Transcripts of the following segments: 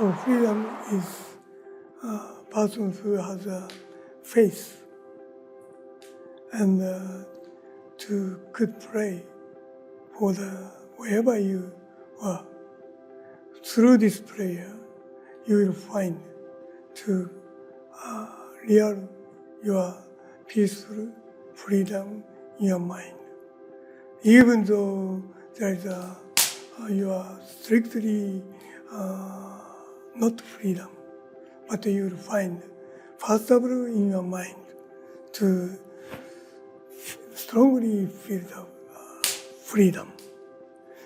So freedom is a person who has a faith and to could pray for wherever you are. Through this prayer, you will find to real your peaceful freedom in your mind. Even though there is you are strictly not freedom, but you will find, first of all, in your mind to strongly feel the freedom.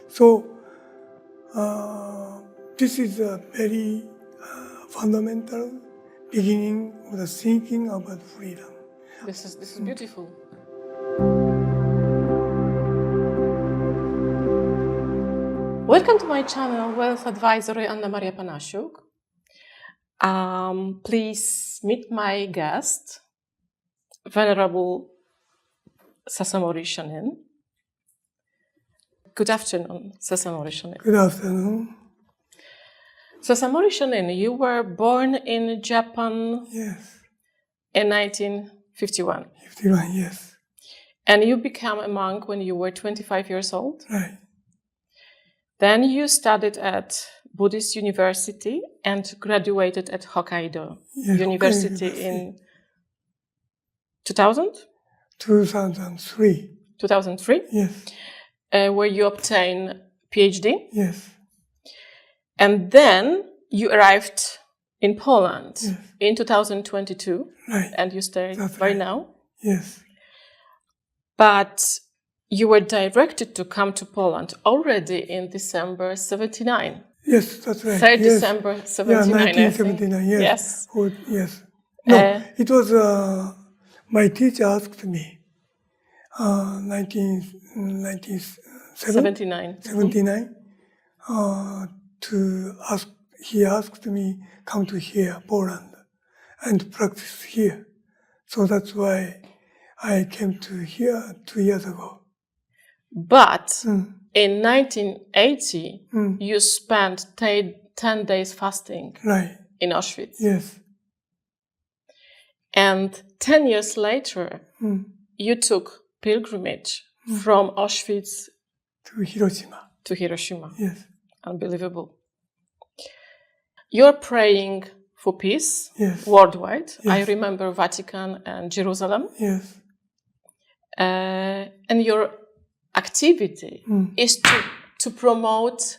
So this is a very fundamental beginning of the thinking about freedom. This is beautiful. Welcome to my channel, Wealth Advisory Anna Maria Panasiuk. Please meet my guest, Venerable Sassamori Shonin. Good afternoon, Sassamori Shonin. Good afternoon. Sassamori Shonin, you were born in Japan Yes. in 1951. 51, yes. And you became a monk when you were 25 years old. Right. Then you studied at Buddhist University and graduated at Hokkaido University in 2000? 2003. 2003? Yes. Where you obtained PhD. Yes. And then you arrived in Poland Yes. in 2022. Right. And you stayed That's by right. now. Yes. But you were directed to come to Poland already in December 79. Yes, that's right. 3rd Yes. December 79, Yeah, I think. 1979, yes. Yes. Oh, yes. No, it was, my teacher asked me, 79. 79, he asked me come to here, Poland, and practice here. So that's why I came to here 2 years ago. But in 1980, you spent 10 days fasting Right. in Auschwitz. Yes. And 10 years later, you took pilgrimage from Auschwitz To Hiroshima. to Hiroshima. Yes. Unbelievable. You're praying for peace Yes. worldwide. Yes. I remember Vatican and Jerusalem. Yes. And your activity is to promote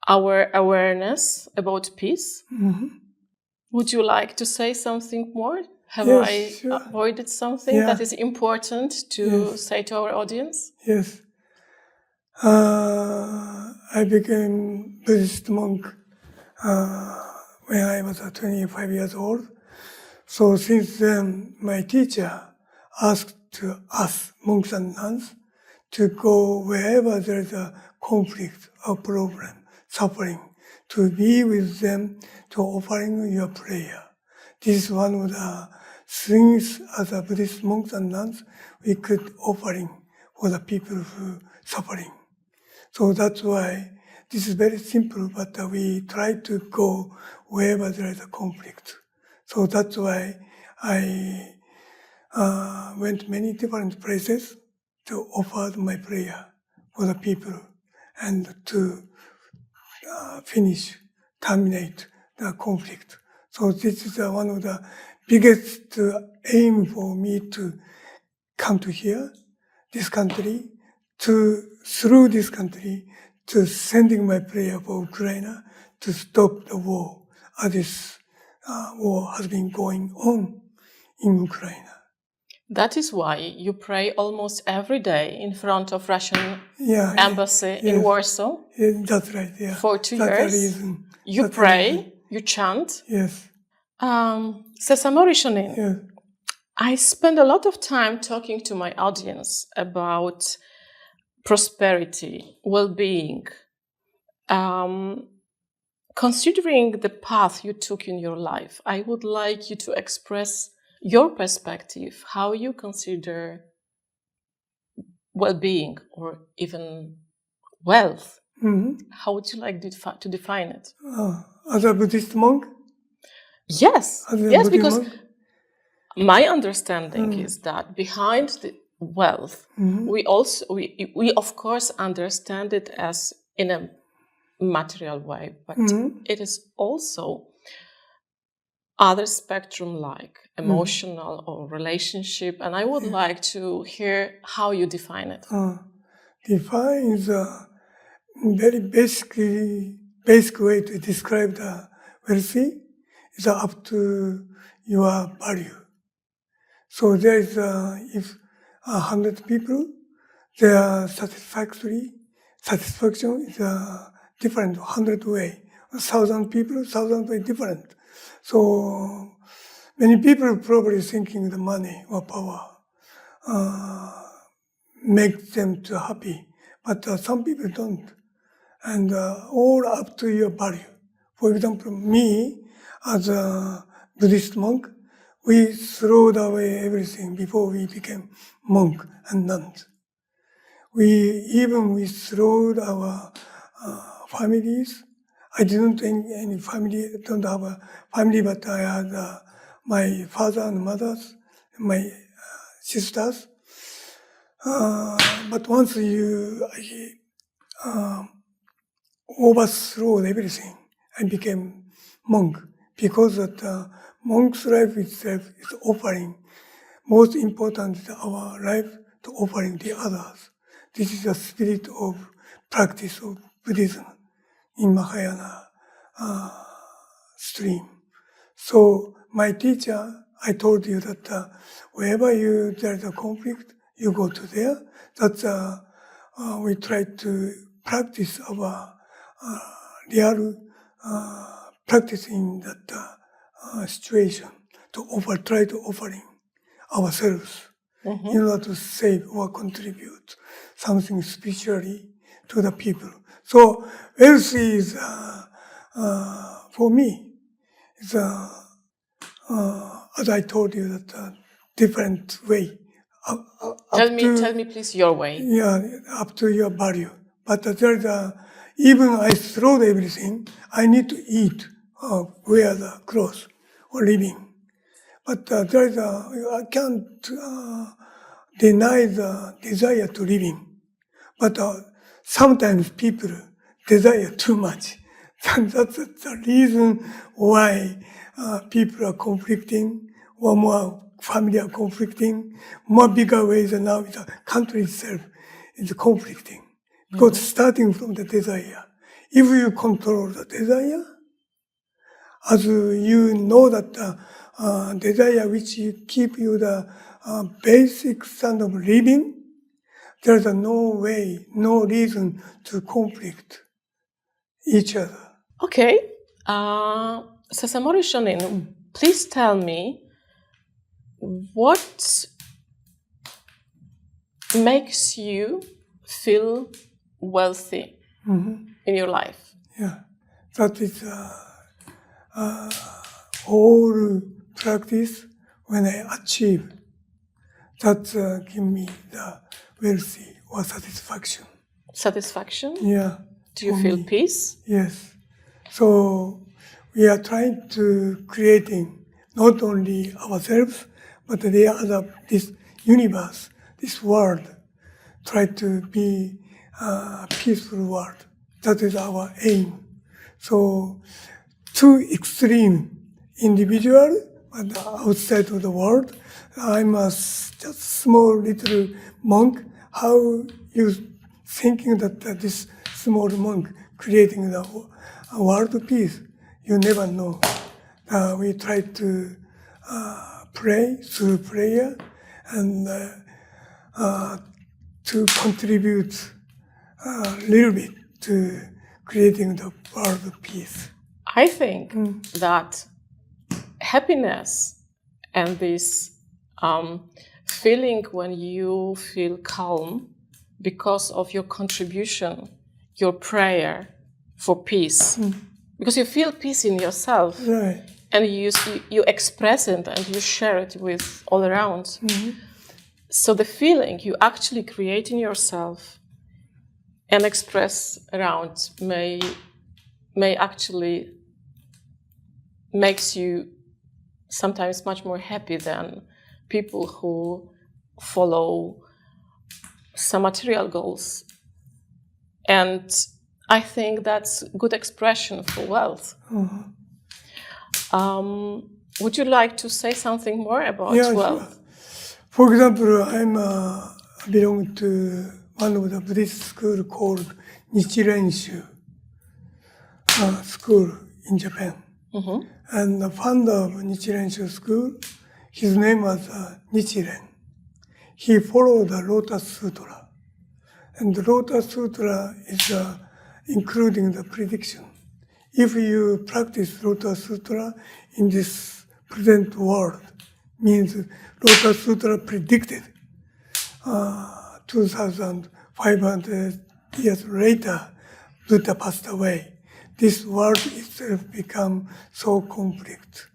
our awareness about peace. Would you like to say something more? Have Yes, I sure. avoided something that is important to say to our audience? Yes. I became Buddhist monk when I was 25 years old. So since then, my teacher asked us, monks and nuns, to go wherever there's a conflict or problem, suffering, to be with them, to offering your prayer. This is one of the things as a Buddhist monks and nuns we could offering for the people who suffering. So that's why this is very simple, but we try to go wherever there is a conflict. So that's why I went many different places to offer my prayer for the people and to terminate the conflict. So this is one of the biggest aim for me to come to here, this country, through this country, to sending my prayer for Ukraine to stop the war. This war has been going on in Ukraine. That is why you pray almost every day in front of Russian embassy in Warsaw. That's right, yeah. For 2 That's years. the reason. You That's pray, you chant. Yes. Sassamori Shonin, Yes. I spend a lot of time talking to my audience about prosperity, well-being. Considering the path you took in your life, I would like you to express your perspective, how you consider well-being or even wealth. How would you like to define it? As a Buddhist monk? Yes, As a yes, Buddhist because monk? my understanding is that behind the wealth, we of course understand it as in a material way, but it is also other spectrum like emotional or relationship, and I would like to hear how you define it. Define is a very basic way to describe the wealthy. Is up to your value. So there is if 100 people, their satisfaction is different, 100 way. 1,000 people, 1,000 way different. So many people probably thinking the money or power make them too happy, but some people don't. And all up to your value. For example, me, as a Buddhist monk, we throwed away everything before we became monk and nuns. We throwed our families. I didn't any family, don't have a family, but I had my father and mothers, my sisters. But once overthrew everything and became monk, because that monk's life itself is offering. Most important is our life to offering the others. This is the spirit of practice of Buddhism in Mahayana stream. So my teacher, I told you that wherever there's a conflict, you go to there. That's we try to practice our real practice in that situation to try to offering ourselves in order to save or contribute something spiritually to the people. So wealth is for me is as I told you that different way. Tell me please your way. Yeah, up to your value. But there's even I throw everything, I need to eat, wear the clothes, or living. But there's I can't deny the desire to living. But sometimes people desire too much. And that's the reason why people are conflicting, or more family are conflicting. More bigger ways than now the country itself is conflicting. Because starting from the desire, if you control the desire, as you know that desire which keep you the basic standard of living, there's no way, no reason to conflict each other. Okay. Sassamori Shonin, please tell me what makes you feel wealthy in your life? Yeah, that is whole practice when I achieve. That give me the wealthy or satisfaction. Satisfaction? Yeah. Do you feel peace? Yes. So we are trying to creating not only ourselves, but the other, this universe, this world, try to be a peaceful world. That is our aim. So two extreme individual and outside of the world. I'm a just small little monk. How you thinking that this small monk creating the world peace? You never know. We try to pray through prayer and to contribute a little bit to creating the world peace. I think that happiness and this feeling when you feel calm because of your contribution, your prayer for peace, because you feel peace in yourself, Right. and you express it and you share it with all around. So the feeling you actually create in yourself and express around may actually makes you sometimes much more happy than people who follow some material goals. And I think that's a good expression for wealth. Would you like to say something more about wealth? Sure. For example, I belong to one of the Buddhist school called Nichirenshu school in Japan. And the founder of Nichirenshu school, his name was Nichiren. He followed the Lotus Sutra. And the Lotus Sutra is including the prediction. If you practice Lotus Sutra in this present world, means Lotus Sutra predicted 2,500 years later, Buddha passed away. This world itself become so conflict,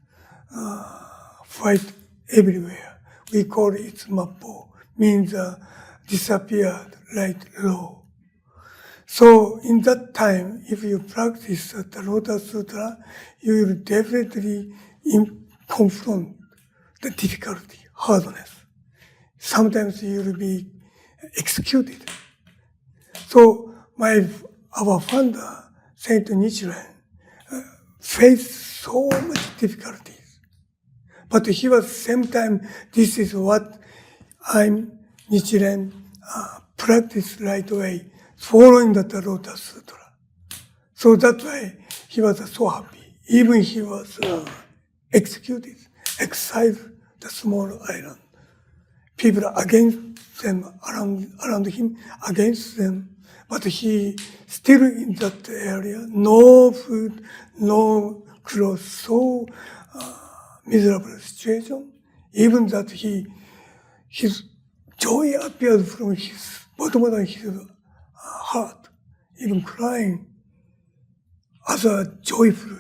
fight everywhere. We call it Mappo, means disappeared like law. So in that time, if you practice the Lotus Sutra, you will definitely confront the difficulty, hardness. Sometimes you will be executed. So our founder, Saint Nichiren, faced so much difficulties. But he was same time, this is what I'm Nichiren practice right away, following the Lotus Sutra. So that's why he was so happy. Even he was executed, exiled the small island. People against them, around him, against them. But he still in that area, no food, no clothes, so miserable situation. Even that his joy appeared from his bottom of his heart, even crying. Other joyful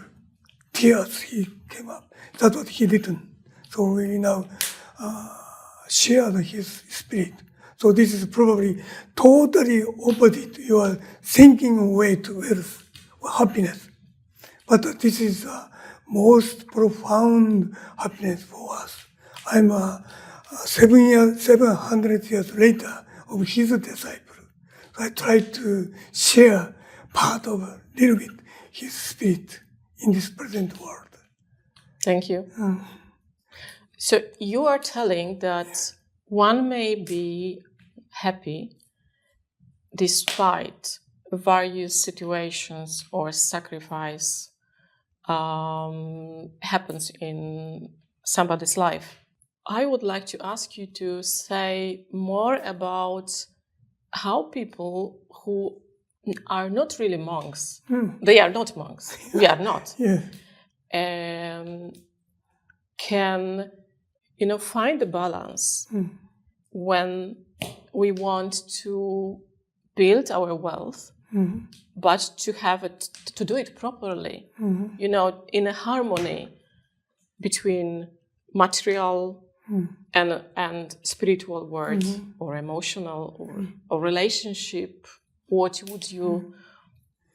tears he came up. That's what he written. So we now share his spirit. So this is probably totally opposite your thinking way to wealth or happiness. But this is the most profound happiness for us. I'm 700 years later of his disciple. So I try to share part of a little bit his spirit in this present world. Thank you. So you are telling that one may be happy despite various situations or sacrifice happens in somebody's life. I would like to ask you to say more about how people who are not really monks, they are not monks, we are not, can find a balance when we want to build our wealth, but to do it properly, in a harmony between material and spiritual world or emotional or relationship. What would you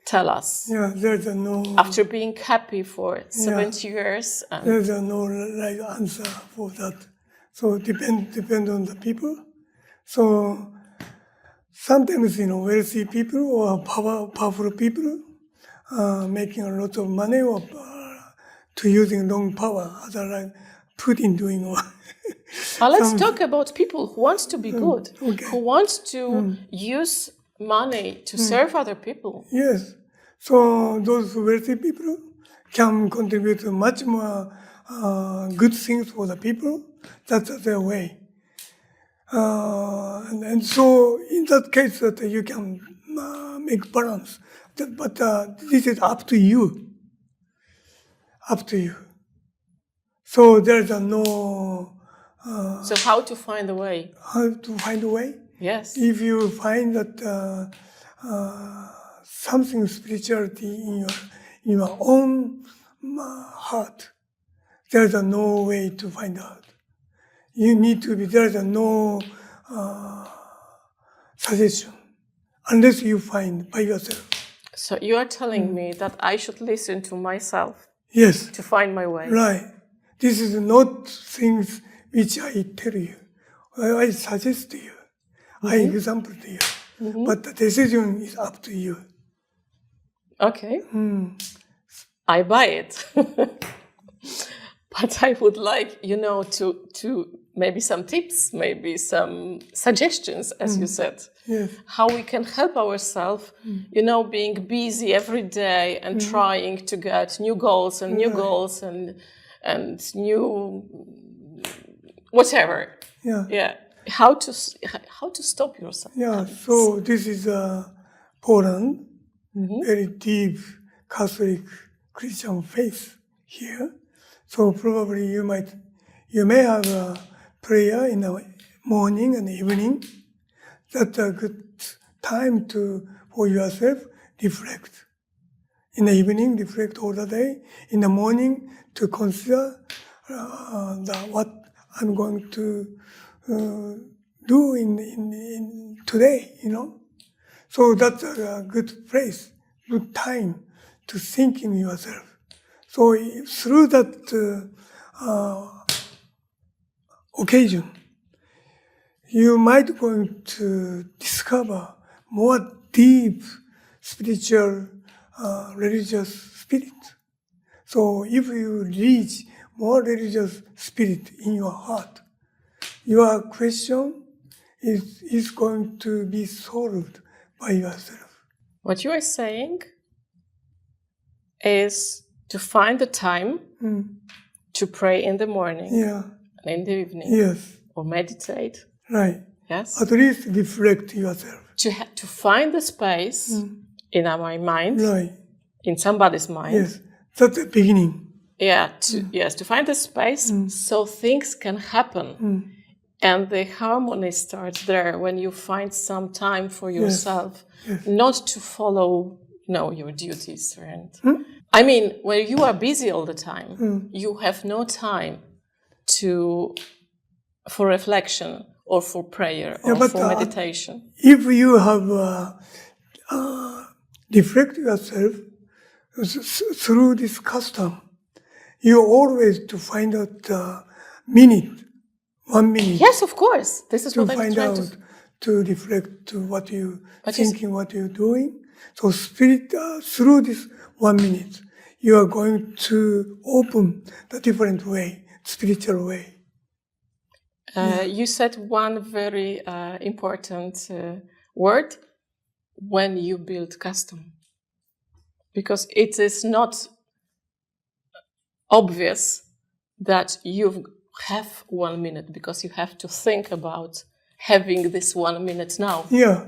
tell us? There's no... After being happy for 70 years. There's no right answer for that. So depend on the people. So sometimes, wealthy people or powerful people making a lot of money or to using wrong power, other like Putin doing one. Let's talk about people who want to be good, who want to use money to serve other people. Yes. So those wealthy people can contribute much more good things for the people. That's their way. And so in that case that you can make balance. But this is up to you. Up to you. So there's no... so how to find a way? How to find a way? Yes. If you find that something spirituality in your own heart, there's no way to find out. You need to be, there's no suggestion unless you find by yourself. So you are telling me that I should listen to myself. Yes. to find my way. Right. This is not things which I tell you. I suggest to you. I example to you. But the decision is up to you. Okay. I buy it. But I would like, to maybe some tips, maybe some suggestions, as you said. Yes. How we can help ourselves, being busy every day and trying to get new goals and new goals and new whatever. Yeah. Yeah. How to stop yourself. Yeah. So this is Poland, very deep Catholic Christian faith here. So probably you may have a prayer in the morning and evening. That's a good time for yourself reflect. In the evening, reflect all the day. In the morning, to consider what I'm going to do in today. So that's a good place, good time to think in yourself. So through that occasion, you might going to discover more deep spiritual, religious spirit. So if you reach more religious spirit in your heart, your question is going to be solved by yourself. What you are saying is to find the time to pray in the morning and in the evening. Yes. Or meditate. Right. Yes. At least reflect yourself. To find the space in my mind, right. in somebody's mind. Yes. That's the beginning. Yeah. To find the space so things can happen. And the harmony starts there when you find some time for yourself, not to follow, your duties. I mean, when you are busy all the time, you have no time for reflection or for prayer or for meditation. If you have reflect yourself through this custom, you always to find out 1 minute. Yes, of course. This is to what I'm find trying out, to reflect to what you thinking, what you're doing. So spirit, through this 1 minute, you are going to open the different way, spiritual way. You said one very important word, when you build custom. Because it is not obvious that you have 1 minute, because you have to think about having this 1 minute now. Yeah.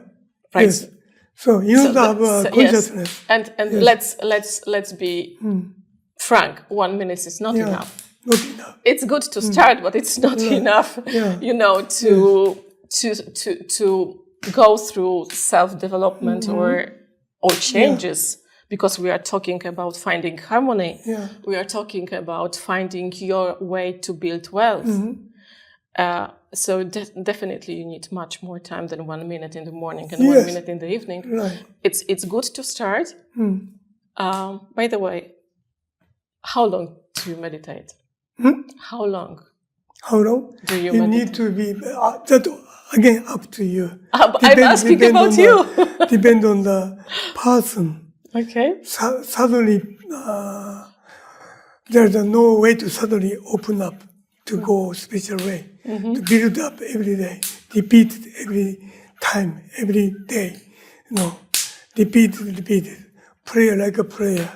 Right. Yes. So you have consciousness. Yes. And let's be frank. 1 minute is not enough. Not enough. It's good to start, but it's not enough. Yeah. To go through self-development or changes, because we are talking about finding harmony. Yeah. We are talking about finding your way to build wealth. So definitely you need much more time than 1 minute in the morning and 1 minute in the evening. Right. It's good to start. By the way, how long do you meditate? How long? How long? Do you You meditate? need to be, that again, up to you. I'm asking about you. Depend on the person. Okay. Suddenly, there's no way to suddenly open up to go spiritual way. To build up every day, repeat it every time, every day. Repeat it. Prayer like a prayer.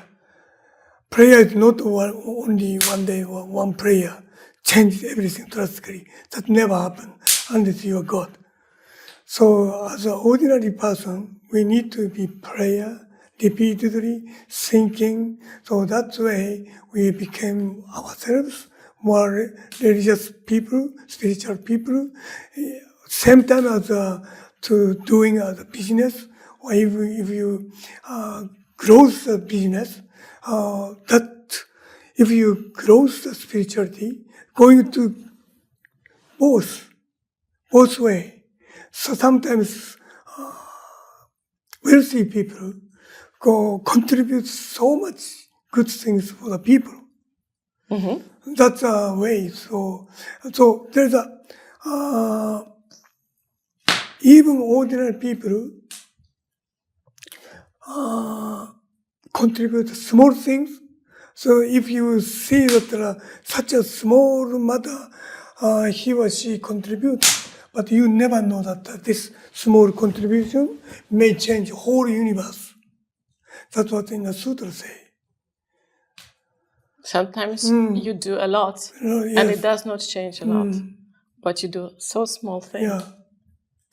Prayer is not only one day or one prayer. Change everything drastically. That never happens unless you are God. So as an ordinary person, we need to be prayer, repeatedly thinking. So that way we became ourselves more religious people, spiritual people. Same time as to doing the business, or if you grow the business, that if you grow the spirituality, going to both way. So sometimes wealthy people contribute so much good things for the people. That's a way. So there's a even ordinary people contribute small things. So if you see that such a small matter, he or she contributes, but you never know that this small contribution may change whole universe. That's what in the sutra say. Sometimes you do a lot, and it does not change a lot, but you do so small thing. Yeah,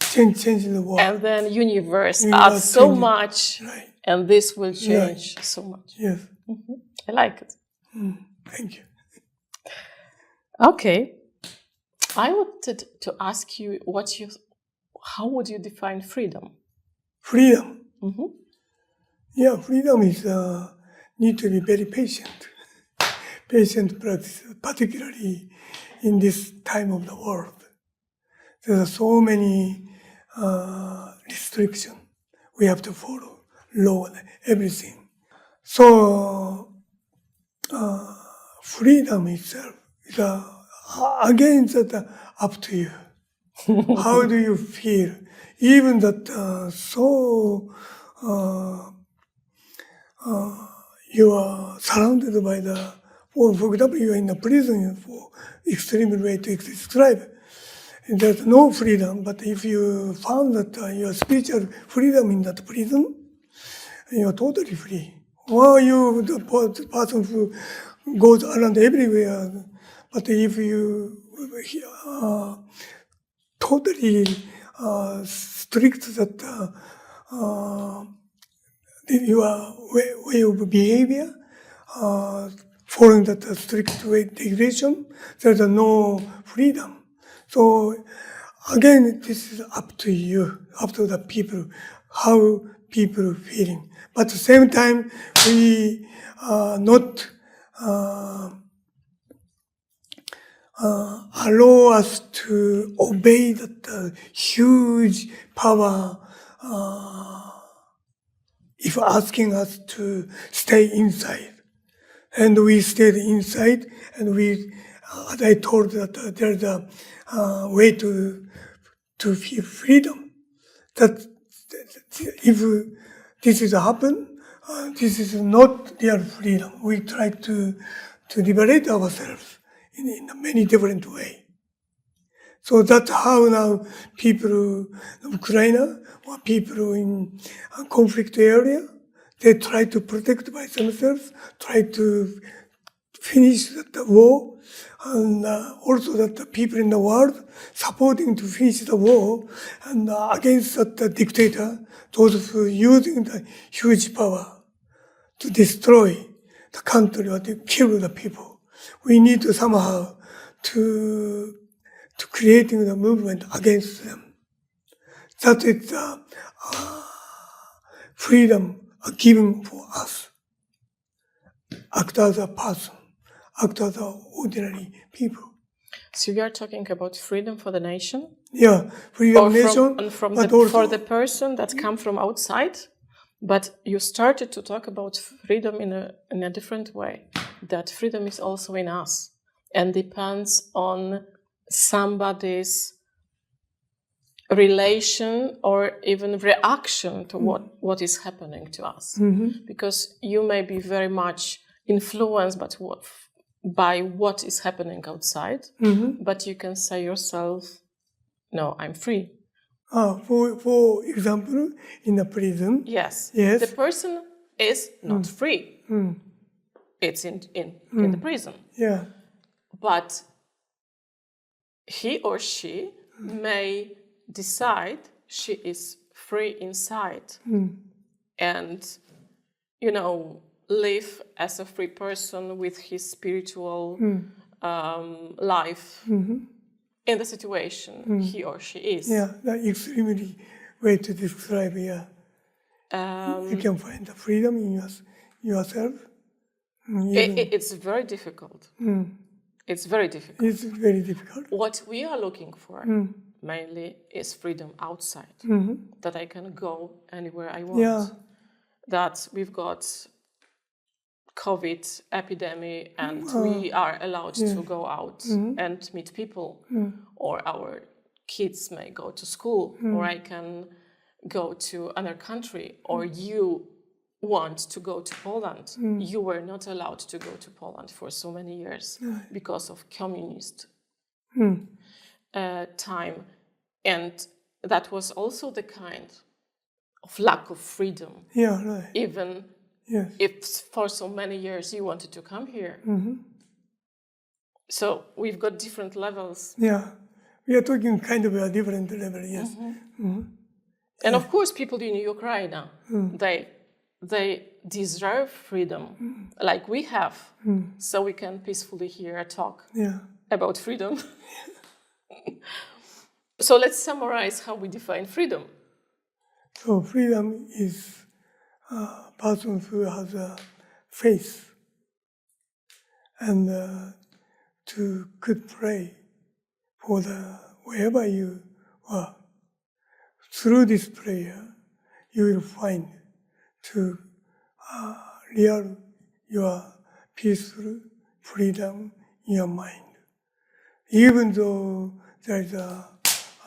changing the world. And then universe adds so much, right. And this will change so much. Yes. I like it. Thank you. Okay. I wanted to ask you how would you define freedom? Freedom. Yeah, freedom is need to be very patient. Patient practice, particularly in this time of the world. There are so many restrictions we have to follow, law and everything. So freedom itself is again that up to you. How do you feel? Even that you are surrounded by for example, you are in a prison for extreme way to describe. There's no freedom, but if you found that your spiritual freedom in that prison, you are totally free. Or you, the person who goes around everywhere, but if you totally strict that your way of behavior, following that strict regulation, there's no freedom. So again, this is up to you, up to the people, how people are feeling. But at the same time, we not allow us to obey that huge power if asking us to stay inside. And we stayed inside, and we, as I told that there's a way to feel freedom. That if this is happen, this is not real freedom. We try to liberate ourselves in a many different ways. So that's how now people in Ukraine or people in a conflict area, they try to protect by themselves, try to finish the war, and also that the people in the world supporting to finish the war and against the dictator, those who are using the huge power to destroy the country or to kill the people. We need to somehow to creating the movement against them. That is freedom given for us. Act as a person, act as ordinary people. So you are talking about freedom for the nation? Yeah, freedom of nation, for the person that come from outside. But you started to talk about freedom in a different way. That freedom is also in us and depends on somebody's relation or even reaction to what is happening to us. Because you may be very much influenced by what is happening outside, but you can say yourself, no, I'm free. For example, in a prison. Yes. The person is not free. It's in the prison. Yeah. But he or she may decide she is free inside and, live as a free person with his spiritual life in the situation he or she is. Yeah, that's extremely way to describe, yeah. You can find the freedom in yourself. It's very difficult. It's very difficult. It's very difficult. What we are looking for mainly is freedom outside. That I can go anywhere I want. Yeah. That we've got COVID epidemic and we are allowed to go out and meet people, or our kids may go to school, or I can go to another country, or you want to go to Poland. You were not allowed to go to Poland for so many years because of communist time. And that was also the kind of lack of freedom. Yeah, right. Even if for so many years you wanted to come here. So we've got different levels. Yeah, we are talking kind of a different level, yes. And of course, people in Ukraine, they deserve freedom, like we have, so we can peacefully hear a talk about freedom. So let's summarize how we define freedom. So freedom is a person who has a faith and could pray for wherever you are. Through this prayer, you will find to real your peaceful freedom in your mind. Even though there is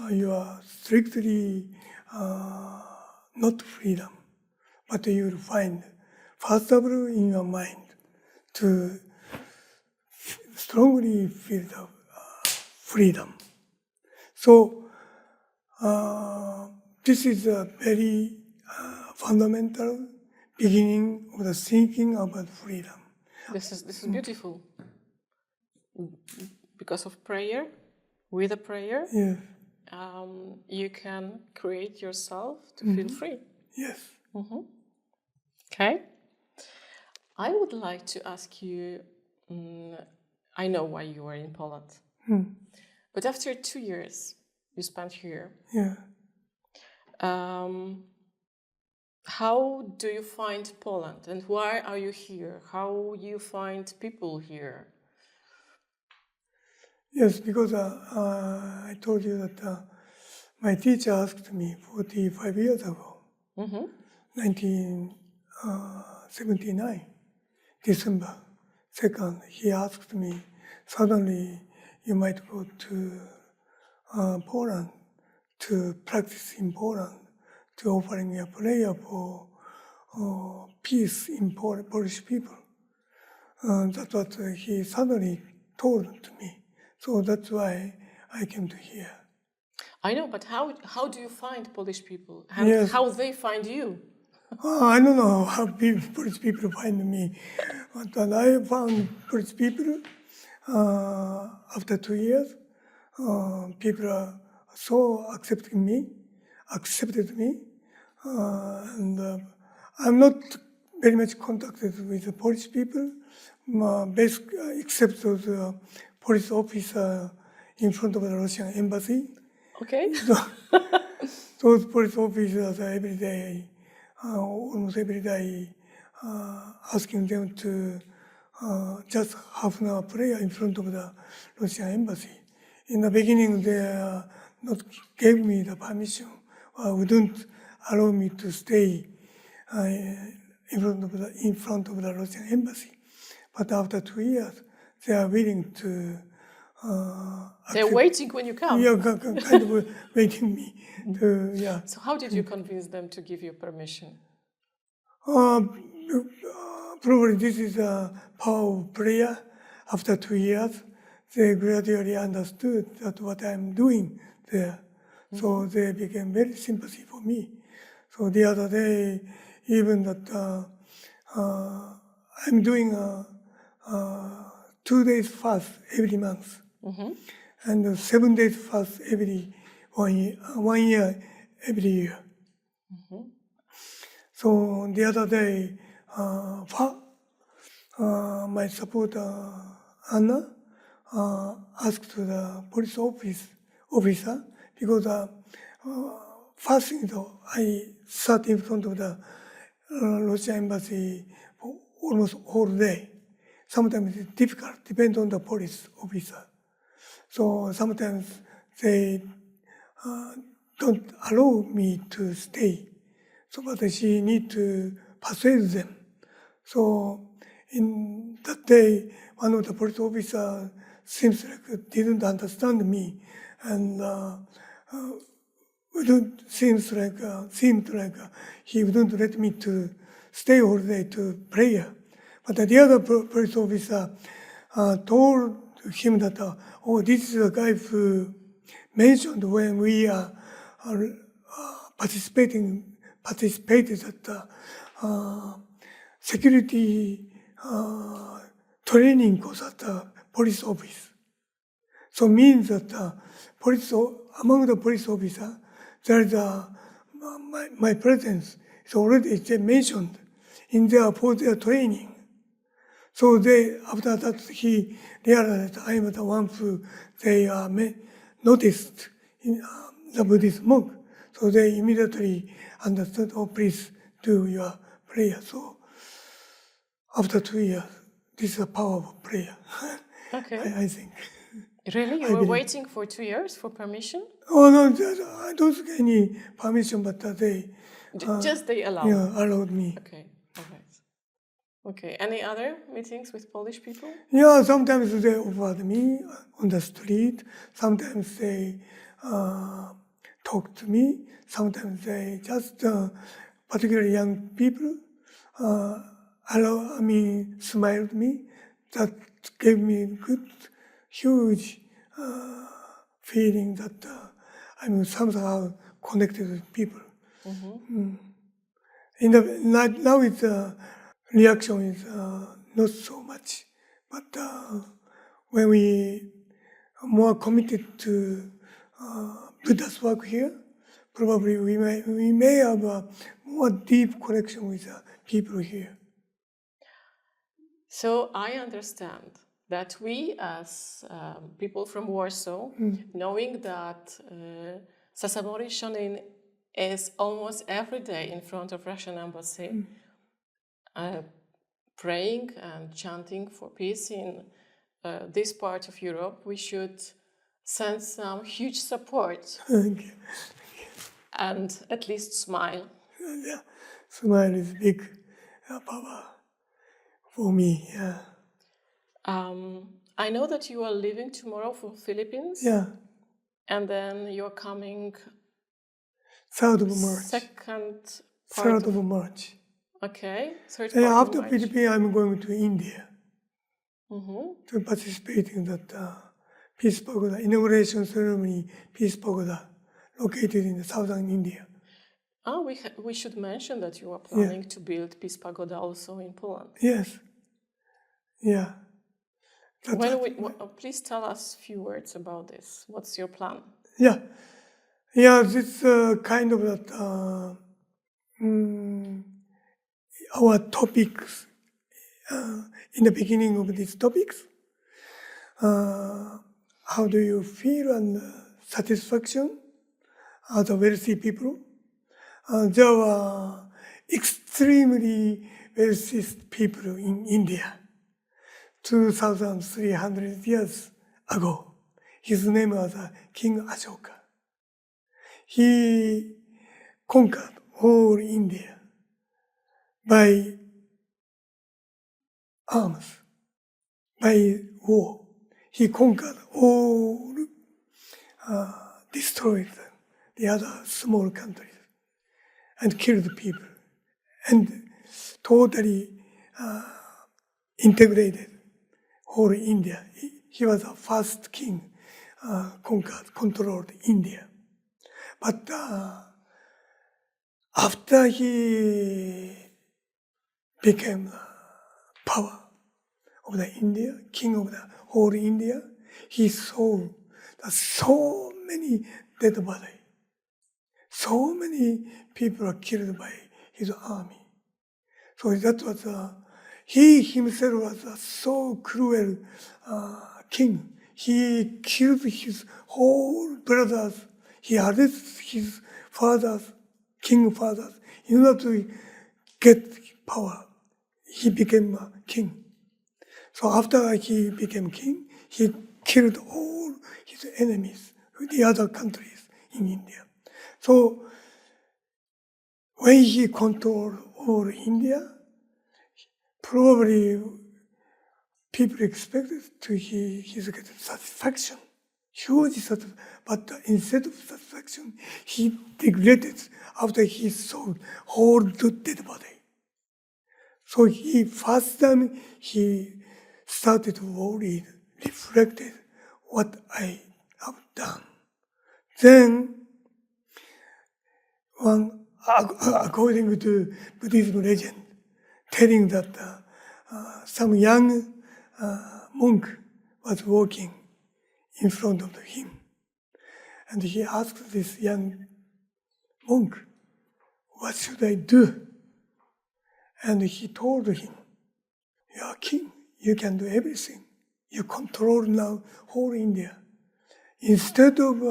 you are strictly not freedom, but you will find, first of all, in your mind to strongly feel the freedom. So this is a very fundamental beginning of the thinking about freedom. This is beautiful. Because of prayer, with a prayer, you can create yourself to feel free. Yes. Okay. I would like to ask you, I know why you are in Poland, but after 2 years you spent here, how do you find Poland and why are you here? How you find people here? Yes, because I told you that my teacher asked me 45 years ago, 1979, December 2nd, he asked me, suddenly you might go to Poland to practice in Poland, to offering a prayer for peace in Polish people. That's what he suddenly told to me. So that's why I came to here. I know, but how do you find Polish people? And how they find you? I don't know how Polish people find me. But I found Polish people after 2 years. People are so accepted me. And I'm not very much contacted with the Polish people, except those police officer in front of the Russian embassy. Okay. So, those police officers are every day, almost every day, asking them to just half an hour prayer in front of the Russian embassy. In the beginning, they not gave me the permission, wouldn't allow me to stay in front of the Russian embassy. But after 2 years, they are willing to. They're waiting when you come. Yeah, kind of waiting me to. Yeah. So how did you convince them to give you permission? Probably this is a power of prayer. After 2 years, they gradually understood that what I'm doing there. So they became very sympathy for me. So the other day, even that I'm doing a 2 days fast every month, and 7 days fast every 1 year every year. So the other day, my supporter Anna asked the police officer, because fasting, though, I sat in front of the Russian embassy for almost all day. Sometimes it's difficult, depends on the police officer. So sometimes they don't allow me to stay. So but she need to persuade them. So in that day, one of the police officers seems like didn't understand me, and seemed like he wouldn't let me to stay all day to prayer. But the other police officer told him that, oh, this is a guy who mentioned when we are participated at the security training course at the police office. So means that among the police officers, there is my presence is already mentioned for their training. So after that, he realized I am the one who they noticed in the Buddhist monk. So they immediately understood, oh, please do your prayer. So after 2 years, this is a powerful prayer. Okay. I think. Really? You were waiting for 2 years for permission? Oh, no, I don't get any permission, but they... Just they allowed? Yeah, allowed me. Okay, all right. Okay, any other meetings with Polish people? Yeah, sometimes they offered me on the street. Sometimes they talk to me. Sometimes they just, particularly young people, smiled me. That gave me good, huge feeling that I'm somehow connected with people. Mm-hmm. Now it's reaction is not so much, but when we are more committed to Buddha's work here, probably we may have a more deep connection with people here. So I understand that we as people from Warsaw, knowing that Sassamori Shonin is almost every day in front of Russian embassy, praying and chanting for peace in this part of Europe, we should send some huge support. Thank you. And at least smile. Yeah, smile is big power for me. Yeah. I know that you are leaving tomorrow for Philippines. Yeah. And then you're coming. 3rd of March. Second part 3rd of March. Okay. Third And part after of March. Philippines, I'm going to India to participate in that Peace Pagoda inauguration ceremony. Peace Pagoda, located in the southern India. We should mention that you are planning to build Peace Pagoda also in Poland. Yes. Yeah. Please tell us a few words about this. What's your plan? Yeah. Yeah, this kind of that our topics in the beginning of these topics. How do you feel and satisfaction as a wealthy people? There were extremely wealthy people in India 2,300 years ago. His name was King Ashoka. He conquered all India by arms, by war. He conquered all, destroyed the other small countries, and killed people, and totally integrated whole India. He was the first king controlled India. But after he became power of the India, king of the whole India, he saw that so many dead bodies. So many people are killed by his army. So that was, he himself was a so cruel king. He killed his whole brothers. He arrested his fathers, king fathers, in order to get power. He became a king. So after he became king, he killed all his enemies, the other countries in India. So when he controlled all India, probably people expected he's getting satisfaction, huge satisfaction. But instead of satisfaction, he regretted after he saw whole dead body. So first time he started to worry, reflected what I have done. Then, according to Buddhism legend, telling that some young monk was walking in front of him. And he asked this young monk, "What should I do?" And he told him, "You are king, you can do everything. You control now whole India. Instead of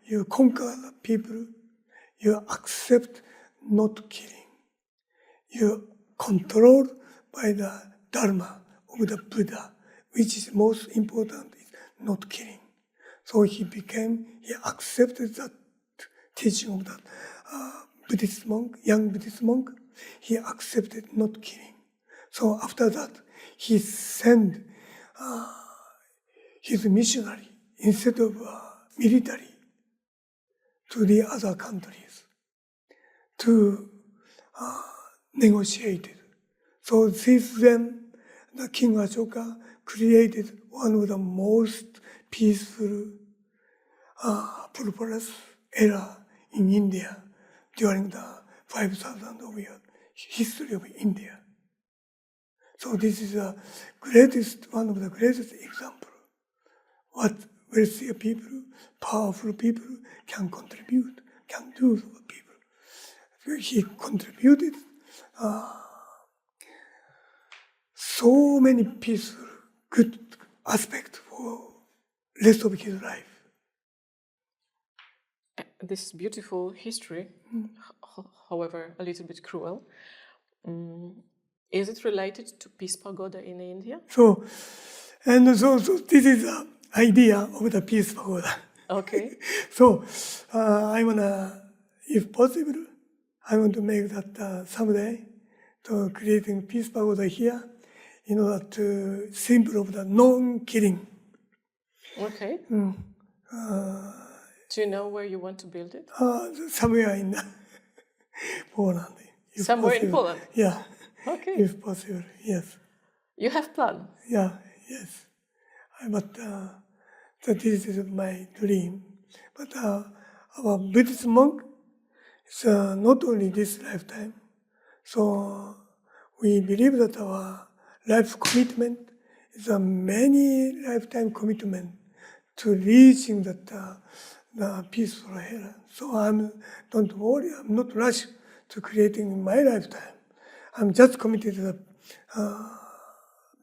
you conquer the people, you accept not killing. You control by the Dharma of the Buddha, which is most important, is not killing." So he accepted that teaching of that Buddhist monk, young Buddhist monk. He accepted not killing. So after that, he sent his missionary instead of military to the other countries to negotiate it. So since then, the King Ashoka created one of the most peaceful, prosperous era in India during the 5,000 of years history of India. So this is one of the greatest examples what wealthy people, powerful people can contribute, can do for people. So he contributed so many peaceful, good aspects for rest of his life. This beautiful history, however, a little bit cruel. Is it related to Peace Pagoda in India? So this is the idea of the Peace Pagoda. Okay. So I wanna, if possible, I want to make that someday to creating Peace Pagoda here in order to symbol of the non-killing. Okay. Do you know where you want to build it? Somewhere in Poland. Somewhere in Poland? Yeah. Okay. If possible, yes. You have plan? Yeah, yes. But this is my dream. But our Buddhist monk is not only this lifetime. So we believe that our life commitment is a many lifetime commitment to reaching that the peaceful hell. So don't worry, I'm not rushed to creating in my lifetime. I'm just committed to the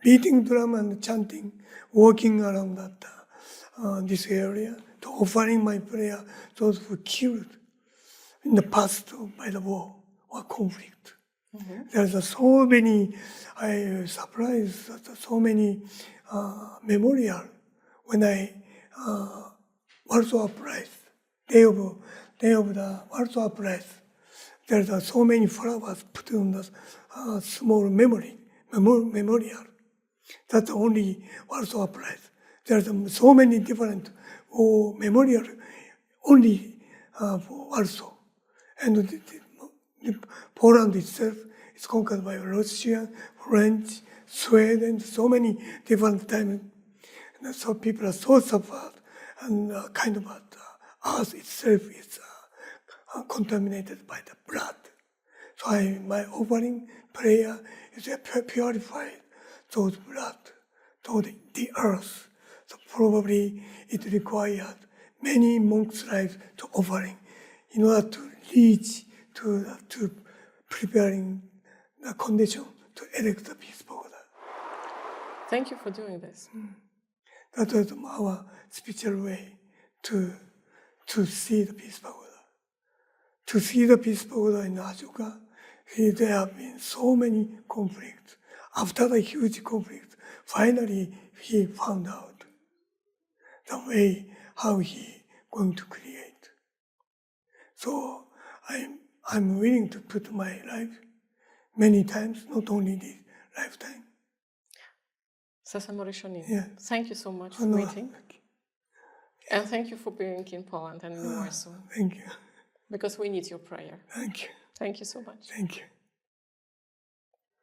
beating drum and chanting, walking around that this area, to offering my prayer those who killed in the past by the war or conflict. Mm-hmm. There's so many, I surprised that so many memorial when I Warsaw Uprising, day of the Warsaw Uprising. There's so many flowers put on the small memorial. That's only Warsaw Uprising. There's so many different memorial only for Warsaw. And Poland itself is conquered by Russia, French, Sweden, so many different times. And so people are so suffered, and kind of earth itself is contaminated by the blood. So my offering prayer is to purify those blood, to the earth. So probably it required many monks' lives to offering in order to reach to preparing the condition to erect the Peace Pagoda. Thank you for doing this. That was our spiritual way to see the Peace Pagoda. To see the Peace Pagoda in Ashoka, there have been so many conflicts. After the huge conflict, finally he found out the way how he going to create. So I'm willing to put my life many times, not only this lifetime. Sassamori Shonin. Yeah. Thank you so much for No, meeting. And thank you for being in Poland and in Warsaw. thank you. Because we need your prayer. Thank you. Thank you so much. Thank you.